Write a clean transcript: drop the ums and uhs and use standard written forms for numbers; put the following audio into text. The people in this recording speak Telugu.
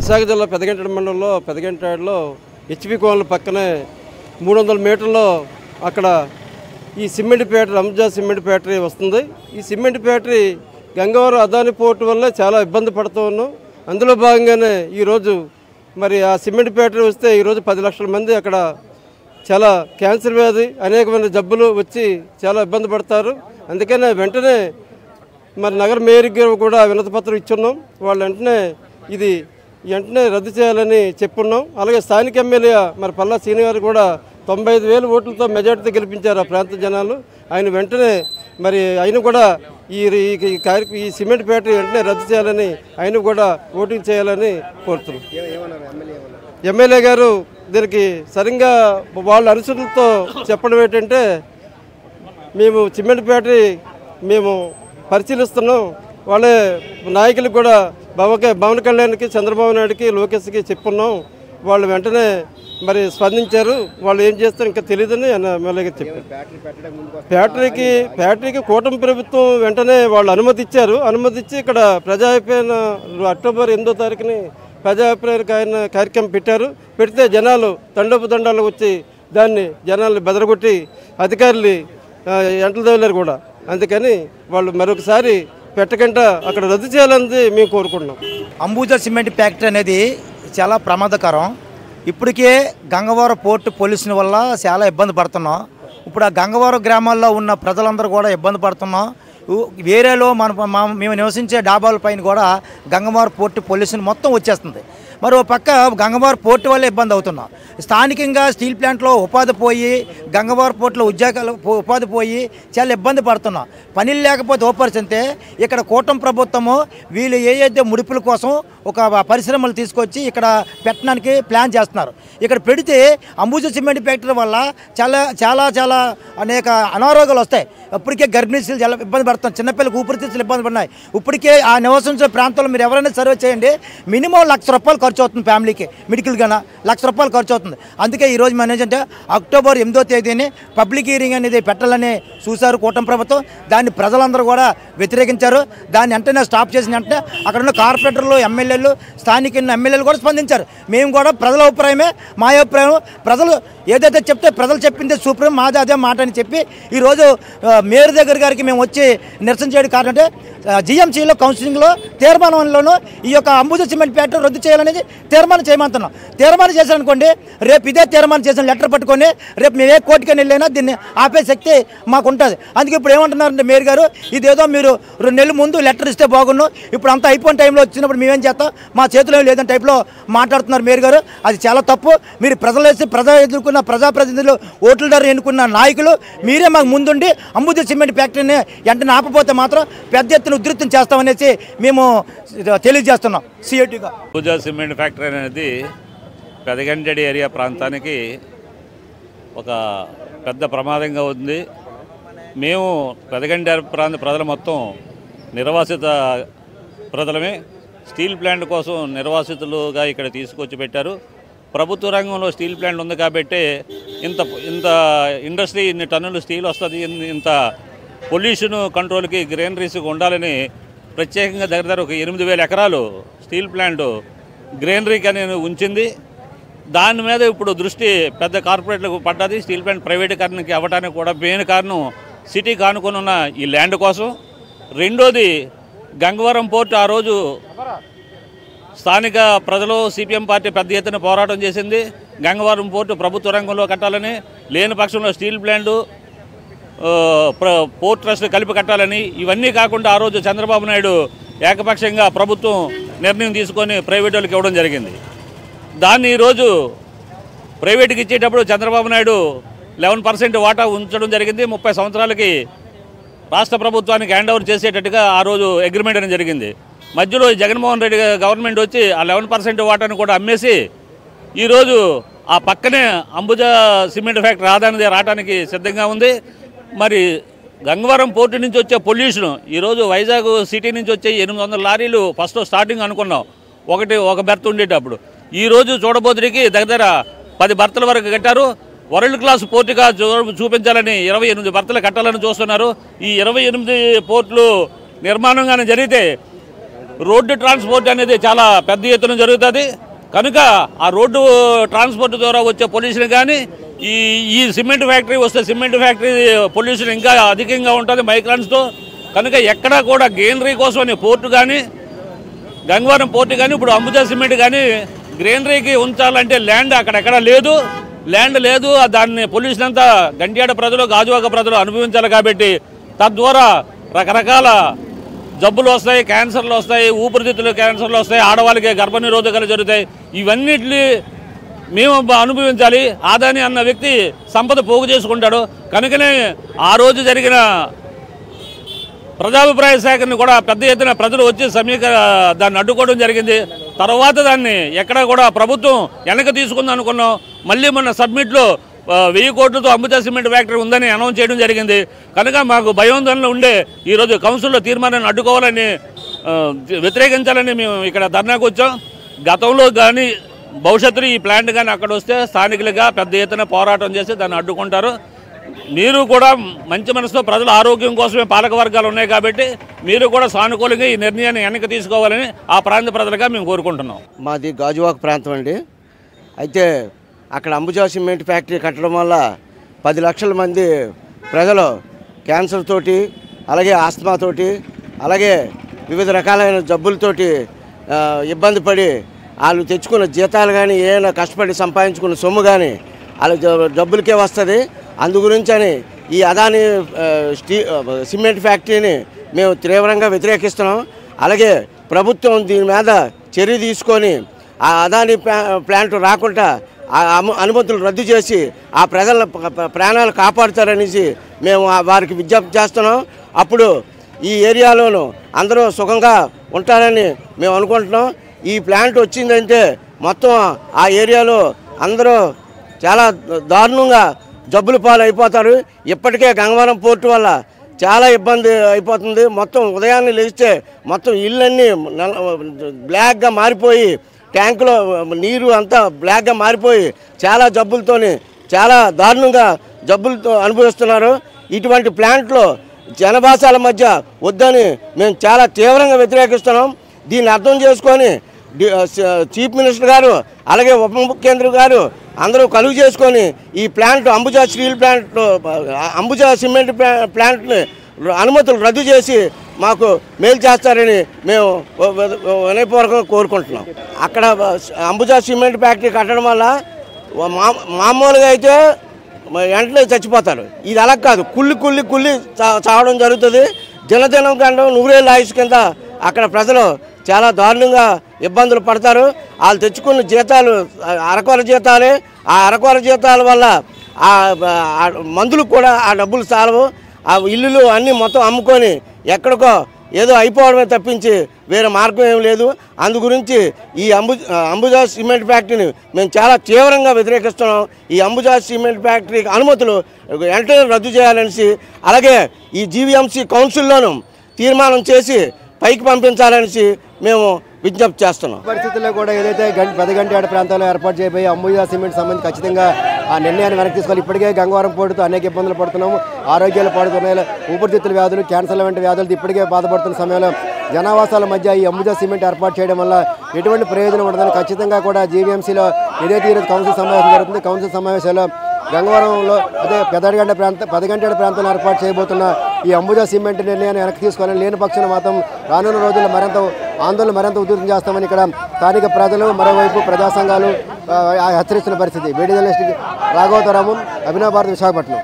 విశాఖ జిల్లా పెదగంటాడు మండలంలో పెదగంటాడులో హెచ్పి కోనల పక్కనే 300 మీటర్లో అక్కడ ఈ cement factory Ambuja cement factory వస్తుంది. ఈ cement factory Gangavaram Adani port వల్ల చాలా ఇబ్బంది పడుతూ ఉన్నాం. అందులో భాగంగానే ఈరోజు మరి ఆ సిమెంట్ ఫ్యాక్టరీ వస్తే ఈరోజు 10 లక్షల మంది అక్కడ చాలా క్యాన్సర్ వ్యాధి అనేకమైన జబ్బులు వచ్చి చాలా ఇబ్బంది పడతారు. అందుకనే వెంటనే మరి నగర మేయర్కి కూడా వినతిపత్రం ఇచ్చున్నాం. వాళ్ళు వెంటనే రద్దు చేయాలని చెప్పున్నాం. అలాగే స్థానిక ఎమ్మెల్యే మరి పల్లా శ్రీనివారు కూడా 95,000 ఓట్లతో మెజార్టీతో గెలిపించారు ఆ ప్రాంత జనాలు. ఆయన వెంటనే మరి ఆయన కూడా ఈ సిమెంట్ ఫ్యాక్టరీ వెంటనే రద్దు చేయాలని ఆయన కూడా ఓటింగ్ చేయాలని కోరుతున్నాం. ఎమ్మెల్యే గారు దీనికి సరిగ్గా వాళ్ళ అనుసరులతో చెప్పడం ఏంటంటే మేము సిమెంట్ ఫ్యాక్టరీ మేము పరిశీలిస్తున్నాం. వాళ్ళే నాయకులకు కూడా పవన్ కళ్యాణ్కి చంద్రబాబు నాయుడుకి లోకేష్కి చెప్పున్నాం. వాళ్ళు వెంటనే మరి స్పందించారు. వాళ్ళు ఏం చేస్తారో ఇంకా తెలియదని ఎమ్మెల్యే గారు చెప్పారు. ఫ్యాక్టరీకి కూటమి ప్రభుత్వం వెంటనే వాళ్ళు అనుమతి ఇచ్చారు. అనుమతి ఇచ్చి ఇక్కడ ప్రజాభిప్రాయ అక్టోబర్ 8వ తారీఖుని ప్రజాభిప్రాయ కార్యక్రమం పెట్టారు. పెడితే జనాలు తండోపు వచ్చి దాన్ని జనాల్ని బెదరగొట్టి అధికారులు ఎంటలు తగిలారు కూడా. అందుకని వాళ్ళు మరొకసారి పెట్టకుండా అక్కడ రద్దు చేయాలని మేము కోరుకుంటున్నాం. అంబుజా సిమెంట్ ఫ్యాక్టరీ అనేది చాలా ప్రమాదకరం. ఇప్పటికే గంగవరం పోర్టు పొల్యూషన్ వల్ల చాలా ఇబ్బంది పడుతున్నాం. ఇప్పుడు ఆ గంగవరం గ్రామాల్లో ఉన్న ప్రజలందరూ కూడా ఇబ్బంది పడుతున్నాం. వేరేలో మేము నివసించే డాబాల పైన కూడా గంగవరం పోర్టు పొల్యూషన్ మొత్తం వచ్చేస్తుంది. మరో పక్క గంగవరం పోర్టు వల్ల ఇబ్బంది అవుతున్నాం. స్థానికంగా స్టీల్ ప్లాంట్లో ఉపాధి పోయి గంగవరం పోర్టులో ఉపాధి పోయి చాలా ఇబ్బంది పడుతున్నాం. పనులు లేకపోతే ఓపరిస్తే ఇక్కడ కూటమి ప్రభుత్వము వీళ్ళు ఏదైతే ముడుపుల కోసం ఒక పరిశ్రమలు తీసుకొచ్చి ఇక్కడ పెట్టడానికి ప్లాన్ చేస్తున్నారు. ఇక్కడ పెడితే అంబుజా సిమెంట్ ఫ్యాక్టరీ వల్ల చాలా అనేక అనారోగ్యాలు వస్తాయి. ఇప్పటికే గర్భిణీలు చాలా ఇబ్బంది పడుతున్నాం. చిన్నపిల్లలకు ఊపిరితిత్తులు ఇబ్బంది పడినాయి. ఇప్పటికే ఆ నివసించే ప్రాంతంలో మీరు ఎవరైనా సర్వే చేయండి, మినిమం ₹1,00,000 ఖర్చు అవుతుంది. ఫ్యామిలీకి మెడికల్ గానా ₹1,00,000 ఖర్చు అవుతుంది. అందుకే ఈరోజు మనం ఏంటంటే అక్టోబర్ 8వ తేదీని పబ్లిక్ హియరింగ్ అనేది పెట్టాలని చూశారు కూటమి ప్రభుత్వం. దాన్ని ప్రజలందరూ కూడా వ్యతిరేకించారు. దాన్ని వెంటనే స్టాప్ చేసిన వెంటనే అక్కడ ఉన్న కార్పొరేటర్లు, ఎమ్మెల్యేలు, స్థానిక ఎమ్మెల్యేలు కూడా స్పందించారు. మేము కూడా ప్రజల అభిప్రాయమే మా అభిప్రాయం, ప్రజలు ఏదైతే చెప్తే ప్రజలు చెప్పింది సుప్రీం, మాది అదే మాట అని చెప్పి ఈరోజు మేయర్ దగ్గర గారికి మేము వచ్చి నిరసన చేయడం కారణం అంటే జిఎంసీలో కౌన్సిలింగ్లో తీర్మానంలోనూ ఈ యొక్క అంబుజా సిమెంట్ ఫ్యాక్టరీ రద్దు చేయాలనేది తీర్మానం చేయమంటున్నాం. తీర్మానం చేశారనుకోండి, రేపు ఇదే తీర్మానం చేసిన లెటర్ పట్టుకొని రేపు మేము ఏ కోర్టుకని వెళ్ళైనా దీన్ని ఆపే శక్తి మాకు ఉంటుంది. అందుకే ఇప్పుడు ఏమంటున్నారంటే మేయర్ గారు, ఇదేదో మీరు 2 నెలల ముందు లెటర్ ఇస్తే బాగున్నాం, ఇప్పుడు అంతా అయిపోయిన టైంలో వచ్చినప్పుడు మేమేం చేస్తాం, మా చేతిలో లేదని టైప్లో మాట్లాడుతున్నారు మేయర్ గారు. అది చాలా తప్పు. మీరు ప్రజలు ఎదుర్కొన్న ప్రజాప్రతినిధులు, ఓట్ల ద్వారా ఎన్నుకున్న నాయకులు మీరే మాకు ముందుండి అంబుజా సిమెంట్ ఫ్యాక్టరీని వెంటనే ఆపపోతే మాత్రం పెద్ద ఎత్తున ఉధృతం చేస్తామనేసి మేము తెలియజేస్తున్నాం. సిఐటిగా అంబుజా సిమెంట్ ఫ్యాక్టరీ అనేది పెదగంటాడు ఏరియా ప్రాంతానికి ఒక పెద్ద ప్రమాదంగా ఉంది. మేము పెదగంటాడు ప్రాంత ప్రజలు మొత్తం నిర్వాసిత ప్రజలమే. స్టీల్ ప్లాంట్ కోసం నిర్వాసితులుగా ఇక్కడ తీసుకొచ్చి పెట్టారు. ప్రభుత్వ రంగంలో స్టీల్ ప్లాంట్ ఉంది కాబట్టి ఇంత ఇండస్ట్రీ ఇన్ని టన్నులు స్టీల్ వస్తుంది, ఇంత పొల్యూషన్ కంట్రోల్కి గ్రీనరీస్కి ఉండాలని ప్రత్యేకంగా దగ్గర ఒక 8,000 ఎకరాలు స్టీల్ ప్లాంట్ గ్రీనరీకి అనేది ఉంచింది. దాని మీద ఇప్పుడు దృష్టి పెద్ద కార్పొరేట్లకు పడ్డది. స్టీల్ ప్లాంట్ ప్రైవేటీకరణకి అవ్వడానికి కూడా మెయిన్ కారణం సిటీ కానుకొని ఉన్న ఈ ల్యాండ్ కోసం. రెండోది గంగవరం పోర్టు ఆ రోజు స్థానిక ప్రజలు సిపిఎం పార్టీ పెద్ద ఎత్తున పోరాటం చేసింది. గంగవరం పోర్టు ప్రభుత్వ రంగంలో కట్టాలని, లేని పక్షంలో స్టీల్ ప్లాంటు పోర్ట్ ట్రస్ట్ కలిపి కట్టాలని. ఇవన్నీ కాకుండా ఆ రోజు చంద్రబాబు నాయుడు ఏకపక్షంగా ప్రభుత్వం నిర్ణయం తీసుకొని ప్రైవేట్ వాళ్ళకి ఇవ్వడం జరిగింది. దాన్ని ఈరోజు ప్రైవేట్కి ఇచ్చేటప్పుడు చంద్రబాబు నాయుడు 11% వాటా ఉంచడం జరిగింది. 30 సంవత్సరాలకి రాష్ట్ర ప్రభుత్వానికి హ్యాండ్ ఓవర్ చేసేటట్టుగా ఆ రోజు అగ్రిమెంట్ అనేది జరిగింది. మధ్యలో జగన్మోహన్ రెడ్డి గవర్నమెంట్ వచ్చి ఆ 11% వాటాను కూడా అమ్మేసి ఈరోజు ఆ పక్కనే అంబుజా సిమెంట్ ఫ్యాక్టరీ ఆదానిది రావడానికి సిద్ధంగా ఉంది. మరి గంగవరం పోర్టు నుంచి వచ్చే పొల్యూషన్ ఈరోజు వైజాగ్ సిటీ నుంచి వచ్చే 800 లారీలు ఫస్ట్ స్టార్టింగ్ అనుకున్నాం, ఒక బెర్త్ ఉండేటప్పుడు. ఈరోజు చూడబోతుడికి దగ్గర 10 బెర్తుల వరకు కట్టారు. వరల్డ్ క్లాస్ పోర్టుగా చూపించాలని 28 బెర్తులు కట్టాలని చూస్తున్నారు. ఈ 28 పోర్టులు నిర్మాణంగానే జరిగితే రోడ్డు ట్రాన్స్పోర్ట్ అనేది చాలా పెద్ద ఎత్తున జరుగుతుంది. కనుక ఆ రోడ్డు ట్రాన్స్పోర్ట్ ద్వారా వచ్చే పొల్యూషన్ కానీ ఈ సిమెంట్ ఫ్యాక్టరీ వస్తే సిమెంట్ ఫ్యాక్టరీ పొల్యూషన్ ఇంకా అధికంగా ఉంటుంది మైక్రాన్స్తో. కనుక ఎక్కడా కూడా గ్రీనరీ కోసమని పోర్టు కానీ గంగవరం పోర్టు కానీ ఇప్పుడు అంబుజా సిమెంట్ కానీ గ్రీనరీకి ఉంచాలంటే ల్యాండ్ అక్కడెక్కడ లేదు, ల్యాండ్ లేదు. దాన్ని పొల్యూషన్ అంతా గంట్యాడ ప్రజలు గాజువాక ప్రజలు అనుభవించాలి. కాబట్టి తద్వారా రకరకాల జబ్బులు వస్తాయి, క్యాన్సర్లు వస్తాయి, ఊపిరితిత్తులు క్యాన్సర్లు వస్తాయి, ఆడవాళ్ళకి గర్భనిరోధకాలు జరుగుతాయి. ఇవన్నిటిని మేము అనుభవించాలి. ఆదాని అన్న వ్యక్తి సంపద పోగు చేసుకుంటాడు. కనుకనే ఆ రోజు జరిగిన ప్రజాభిప్రాయ సేకరణ కూడా పెద్ద ఎత్తున ప్రజలు వచ్చి దాన్ని అడ్డుకోవడం జరిగింది. తర్వాత దాన్ని ఎక్కడ కూడా ప్రభుత్వం వెనక తీసుకుంది అనుకున్నాం. మళ్ళీ మొన్న సబ్మిట్లో 1000 కోట్లతో అంబుజా సిమెంట్ ఫ్యాక్టరీ ఉందని అనౌన్స్ చేయడం జరిగింది. కనుక మాకు భయోందనలో ఉండే ఈరోజు కౌన్సిల్లో తీర్మానాన్ని అడ్డుకోవాలని వ్యతిరేకించాలని మేము ఇక్కడ ధర్నాకు వచ్చాం. గతంలో కానీ భవిష్యత్తులో ఈ ప్లాంట్ కానీ అక్కడ వస్తే స్థానికులుగా పెద్ద ఎత్తున పోరాటం చేసి దాన్ని అడ్డుకుంటారు. మీరు కూడా మంచి మనసుతో ప్రజల ఆరోగ్యం కోసమే పాలక వర్గాలు ఉన్నాయి కాబట్టి మీరు కూడా సానుకూలంగా ఈ నిర్ణయాన్ని వెనక్కి తీసుకోవాలని ఆ ప్రాంత ప్రజలుగా మేము కోరుకుంటున్నాం. మాది గాజువాక ప్రాంతం అండి. అయితే అక్కడ అంబుజా సిమెంట్ ఫ్యాక్టరీ కట్టడం వల్ల 10 లక్షల మంది ప్రజలు క్యాన్సర్ తోటి, అలాగే ఆస్తమాతోటి, అలాగే వివిధ రకాలైన జబ్బులతోటి ఇబ్బంది పడి వాళ్ళు తెచ్చుకున్న జీతాలు కానీ ఏమైనా కష్టపడి సంపాదించుకున్న సొమ్ము కానీ వాళ్ళ జబ్బులకే వస్తుంది. అందుగురించి అని ఈ అదాని సిమెంట్ ఫ్యాక్టరీని మేము తీవ్రంగా వ్యతిరేకిస్తున్నాం. అలాగే ప్రభుత్వం దీని మీద చర్య తీసుకొని ఆ అదాని ప్లాంట్ రాకుండా అనుమతులు రద్దు చేసి ఆ ప్రజల ప్రాణాలు కాపాడుతారనేసి మేము వారికి విజ్ఞప్తి చేస్తున్నాం. అప్పుడు ఈ ఏరియాలోనూ అందరూ సుఖంగా ఉంటారని మేము అనుకుంటున్నాం. ఈ ప్లాంట్ వచ్చిందంటే మొత్తం ఆ ఏరియాలో అందరూ చాలా దారుణంగా జబ్బుల పాలు అయిపోతారు. ఇప్పటికే గంగవరం పోర్టు వల్ల చాలా ఇబ్బంది అయిపోతుంది. మొత్తం ఉదయాన్నే లేస్తే మొత్తం ఇళ్ళన్నీ బ్లాక్గా మారిపోయి ట్యాంకులో నీరు అంతా బ్లాక్గా మారిపోయి చాలా జబ్బులతోని చాలా దారుణంగా జబ్బులతో అనుభవిస్తున్నారు. ఇటువంటి ప్లాంట్లో జనభాషల మధ్య వద్దని మేము చాలా తీవ్రంగా వ్యతిరేకిస్తున్నాం. దీన్ని అర్థం చేసుకొని చీఫ్ మినిస్టర్ గారు అలాగే ఉప ముఖ్యమంత్రి గారు అందరూ కలుగు చేసుకొని ఈ plant Ambuja steel plant Ambuja cement ప్లాంట్ని అనుమతులు రద్దు చేసి మాకు మేలు చేస్తారని మేము వినయపూర్వకంగా కోరుకుంటున్నాం. అక్కడ అంబుజా సిమెంట్ ఫ్యాక్టరీ కట్టడం వల్ల మామూలుగా అయితే వెంటనే చచ్చిపోతారు. ఇది అలా కాదు, కుళ్ళి చావడం జరుగుతుంది. దినదినం గండం 100 ఏళ్ళ ఆయుష్ కింద అక్కడ ప్రజలు చాలా దారుణంగా ఇబ్బందులు పడతారు. వాళ్ళు తెచ్చుకున్న జీతాలు అరకొర జీతాలే. ఆ అరకొర జీతాల వల్ల ఆ మందులకు కూడా ఆ డబ్బులు చాలవు. ఆ ఇల్లులు అన్నీ మొత్తం అమ్ముకొని ఎక్కడికో ఏదో అయిపోవడమే తప్పించి వేరే మార్గం ఏం లేదు. అందు గురించి ఈ అంబుజా సిమెంట్ ఫ్యాక్టరీని మేము చాలా తీవ్రంగా వ్యతిరేకిస్తున్నాం. ఈ అంబుజా సిమెంట్ ఫ్యాక్టరీకి అనుమతులు వెంటనే రద్దు చేయాలనేసి అలాగే ఈ జీవీఎంసీ కౌన్సిల్లోనూ తీర్మానం చేసి పైకి పంపించాలనేసి మేము విజ్ఞప్తి చేస్తున్నాం. పరిస్థితుల్లో కూడా ఏదైతే పెదగంట్యాడ ప్రాంతాల్లో ఏర్పాటు చేయబోయే అంబుజా సిమెంట్ సంబంధించి ఖచ్చితంగా ఆ నిర్ణయాన్ని వెనక్కి తీసుకోవాలి. ఇప్పటికే గంగవరం పోటుతో అనేక ఇబ్బందులు పడుతున్నాము. ఆరోగ్యాలు పాడుతున్నాయి. ఊపిరితిత్తుల వ్యాధులు, క్యాన్సర్ల వంటి వ్యాధులతో ఇప్పటికే బాధపడుతున్న సమయంలో జనావాసాల మధ్య ఈ అంబుజా సిమెంట్ ఏర్పాటు చేయడం వల్ల ఎటువంటి ప్రయోజనం ఉండదని ఖచ్చితంగా కూడా జీవీఎంసీలో ఏదైతే ఈరోజు కౌన్సిల్ సమావేశం జరుగుతుంది, కౌన్సిల్ సమావేశాల్లో గంగవరంలో అదే పెదగంట్యాడ ప్రాంతంలో ఏర్పాటు చేయబోతున్న ఈ అంబుజా సిమెంట్ నిర్ణయాన్ని వెనక్కి తీసుకోవాలని, లేని పక్షాన మాత్రం రానున్న రోజుల్లో ఆందోళన మరింత ఉధృతం చేస్తామని ఇక్కడ స్థానిక ప్రజలు, మరోవైపు ప్రజా సంఘాలు హెచ్చరిస్తున్న పరిస్థితి. Video journalist Raghavataramu, Abhinav Bharat, Visakhapatnam.